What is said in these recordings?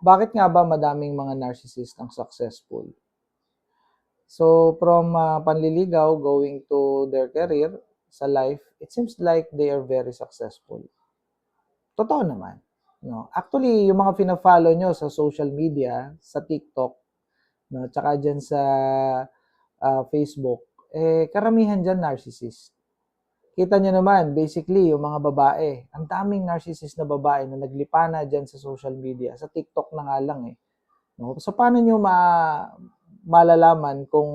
Bakit nga ba madaming mga narcissist ang successful? So, from panliligaw going to their career sa life, it seems like they are very successful. Totoo naman. No? Actually, yung mga fina-follow nyo sa social media, sa TikTok, no, tsaka dyan sa Facebook, karamihan dyan narcissist. Kita nyo naman, basically, yung mga babae, ang daming narcissist na babae na naglipana dyan sa social media, sa TikTok na nga lang eh. No? So, paano nyo malalaman kung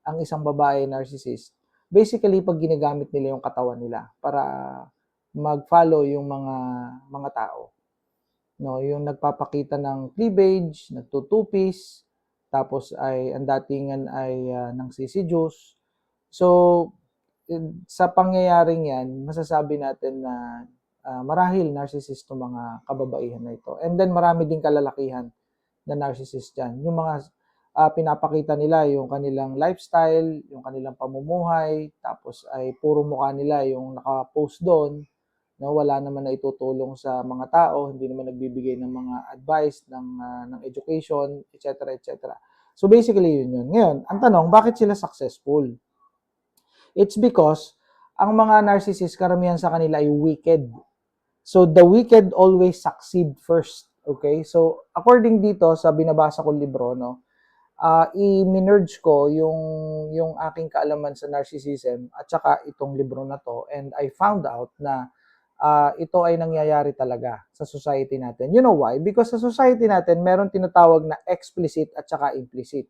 ang isang babae narcissist? Basically, pag ginagamit nila yung katawan nila para mag-follow yung mga tao. No, yung nagpapakita ng cleavage, nagtutupis, tapos ay ang datingan ay ng sisidyos. So, sa pangyayaring yan, masasabi natin na marahil narcissist ng mga kababaihan na ito. And then marami din kalalakihan na narcissist yan. Yung mga pinapakita nila yung kanilang lifestyle, yung kanilang pamumuhay, tapos ay puro mukha nila yung naka-post doon, no, wala naman na itutulong sa mga tao, hindi naman nagbibigay ng mga advice, ng education, etc. etc. So basically yun. Ngayon, ang tanong, bakit sila successful? It's because ang mga narcissist, karamihan sa kanila ay wicked. So the wicked always succeed first. Okay? So according dito sa binabasa kong libro, no, i-merge ko yung aking kaalaman sa narcissism at saka itong libro na to, and I found out na ito ay nangyayari talaga sa society natin. You know why? Because sa society natin, meron tinatawag na explicit at saka implicit.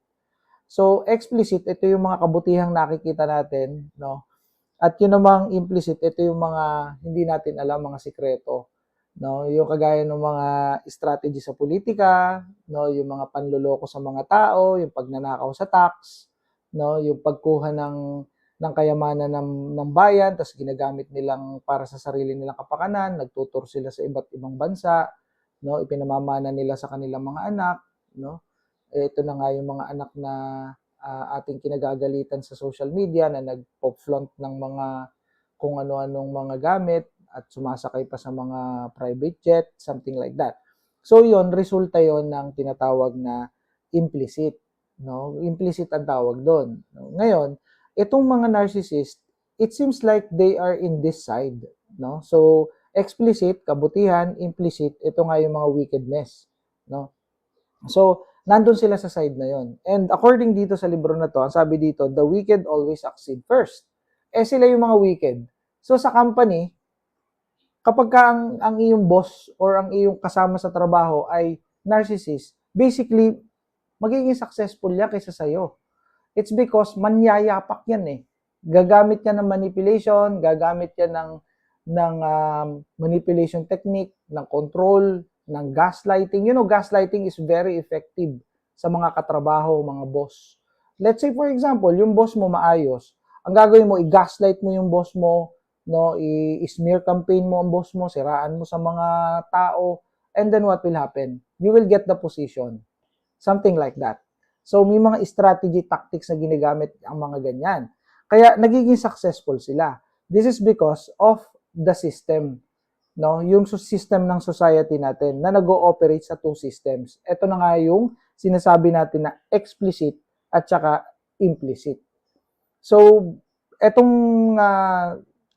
So, explicit, ito yung mga kabutihang nakikita natin, no? At yun namang implicit, ito yung mga hindi natin alam, mga sikreto, no? Yung kagaya ng mga strategy sa politika, no? Yung mga panloloko sa mga tao, yung pagnanakaw sa tax, no? Yung pagkuha ng kayamanan ng bayan, tapos ginagamit nilang para sa sarili nilang kapakanan, nagtutur sila sa iba't ibang bansa, no? Ipinamamana nila sa kanilang mga anak, no? Ito na nga yung mga anak na ating kinagagalitan sa social media na nagpo-flaunt ng mga kung ano-anong mga gamit at sumasakay pa sa mga private jet, something like that. So yon, resulta yon ng tinatawag na implicit, no? Implicit ang tawag doon. Ngayon, itong mga narcissist, it seems like they are in this side, no? So explicit, kabutihan; implicit, ito nga yung mga wickedness, no? So nandun sila sa side na yon. And according dito sa libro na to, ang sabi dito, the wicked always succeed first. Sila yung mga wicked. So sa company, kapag ka ang iyong boss or ang iyong kasama sa trabaho ay narcissist, basically, magiging successful yan kaysa sa'yo. It's because manyayapak yan eh. Gagamit yan ng manipulation, gagamit yan ng manipulation technique, ng control, ng gaslighting. You know, gaslighting is very effective sa mga katrabaho, mga boss. Let's say for example, yung boss mo maayos, ang gagawin mo, i-gaslight mo yung boss mo, no, i-smear campaign mo ang boss mo, siraan mo sa mga tao, and then what will happen? You will get the position. Something like that. So, may mga strategy, tactics na ginagamit ang mga ganyan. Kaya, nagiging successful sila. This is because of the system. No? Yung system ng society natin na nag-ooperate sa two systems. Ito na nga yung sinasabi natin na explicit at saka implicit. So, etong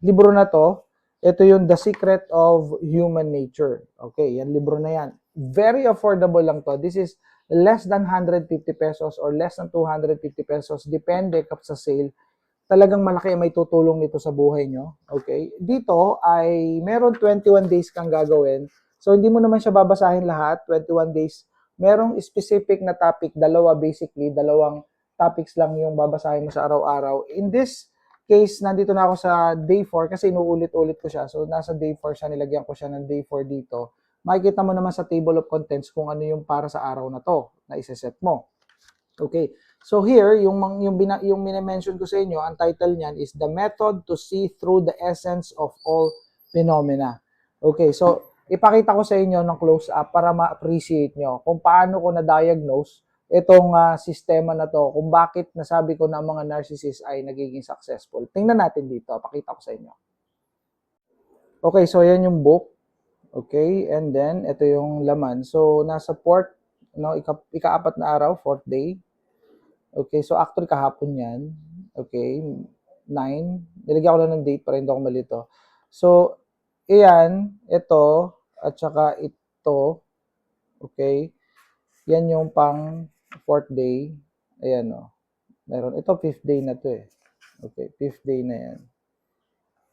libro na to, ito yung The Secret of Human Nature. Okay, yan libro na yan. Very affordable lang to. This is less than 150 pesos or less than 250 pesos. Depende sa sale. Talagang malaki may tutulong nito sa buhay nyo. Okay? Dito ay meron 21 days kang gagawin. So, hindi mo naman siya babasahin lahat. 21 days. Merong specific na topic. Dalawang topics lang yung babasahin mo sa araw-araw. In this case, nandito na ako sa day 4 kasi inuulit-ulit ko siya. So, nasa day 4 siya. Nilagyan ko siya ng day 4 dito. Makikita mo naman sa table of contents kung ano yung para sa araw na to na iseset mo. Okay. So here, yung mini-mention ko sa inyo, ang title niyan is The Method to See Through the Essence of All Phenomena. Okay, so ipakita ko sa inyo ng close-up para ma-appreciate nyo kung paano ko na-diagnose itong sistema na to, kung bakit nasabi ko na ang mga narcissists ay nagiging successful. Tingnan natin dito, pakita ko sa inyo. Okay, so yan yung book. Okay, and then ito yung laman. So nasa fourth, no, ika-apat na araw, fourth day. Okay, so actually kahapon 'yan. Okay, 9. Nilagyan ko lang ng date para hindi ako malito. So, iyan, ito, at saka ito, okay, yan yung pang fourth day. Ayan, oh. Meron. Ito, fifth day na to eh. Okay, fifth day na yan.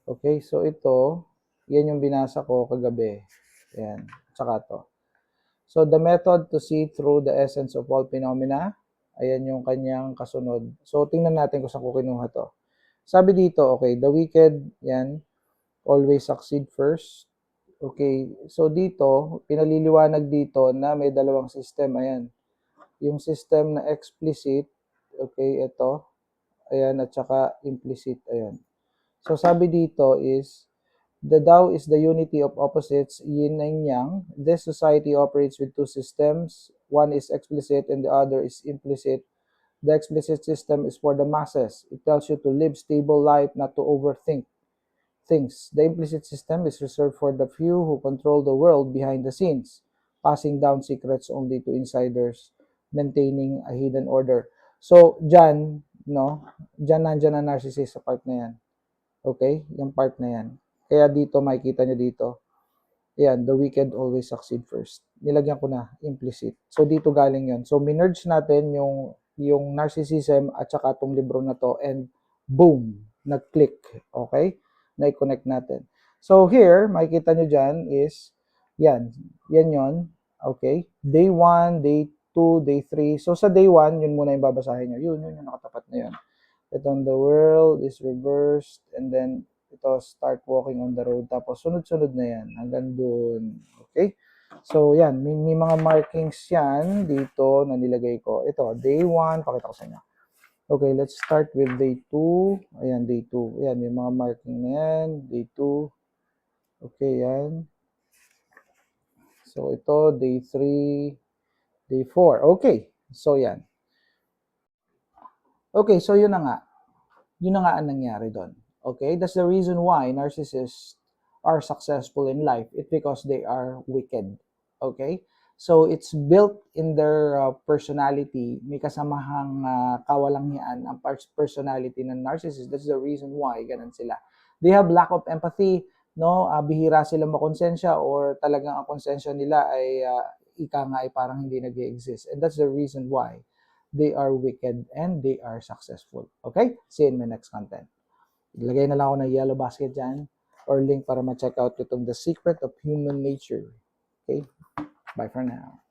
Okay, so ito, yan yung binasa ko kagabi. Ayan, tsaka to. So, the method to see through the essence of all phenomena, ayan yung kanyang kasunod. So, tingnan natin kung saan ko kinuha to. Sabi dito, okay, the wicked, yan, always succeed first. Okay, so dito, pinaliliwanag dito na may dalawang system, ayan. Yung system na explicit, okay, ito, ayan, at saka implicit, ayan. So, sabi dito is, the Tao is the unity of opposites, yin and yang. This society operates with two systems. One is explicit and the other is implicit. The explicit system is for the masses. It tells you to live stable life, not to overthink things. The implicit system is reserved for the few who control the world behind the scenes, passing down secrets only to insiders, maintaining a hidden order. So, dyan, no, dyan nandyan ang narcissist sa part na yan. Okay? Yung part na yan. Kaya dito, makikita nyo dito, ayan, the wicked always succeed first. Nilagyan ko na, implicit. So, dito galing yun. So, minerge natin yung narcissism at saka itong libro na to and boom, nag-click. Okay? Na-connect natin. So, here, makikita nyo dyan is, yan yon. Okay? Day 1, day 2, day 3. So, sa day 1, yun muna yung babasahin nyo. Yun, yung nakatapat na yun. Ito, the world is reversed, and then ito, start walking on the road. Tapos, sunod-sunod na yan, hanggang dun. Okay? So, yan, may mga markings yan dito na nilagay ko. Ito, day 1, pakita ko sa inyo. Okay, let's start with day 2. Ayan, day 2. Ayan, may mga marking na yan. Day 2. Okay, yan. So, ito, day 3, day 4. Okay, so yan. Okay, so yun na nga. Yun na nga ang nangyari doon. Okay? That's the reason why narcissists are successful in life. It's because they are wicked. Okay? So, it's built in their personality. May kasamahang kawalangian ang personality ng narcissist. That's the reason why ganun sila. They have lack of empathy, no? Bihira sila makonsensya or talagang ang konsensya nila ay ika nga ay parang hindi nag-exist. And that's the reason why they are wicked and they are successful. Okay? See you in my next content. Ilagay na lang ako ng yellow basket dyan or link para ma-check out itong The Secret of Human Nature. Okay? Bye for now.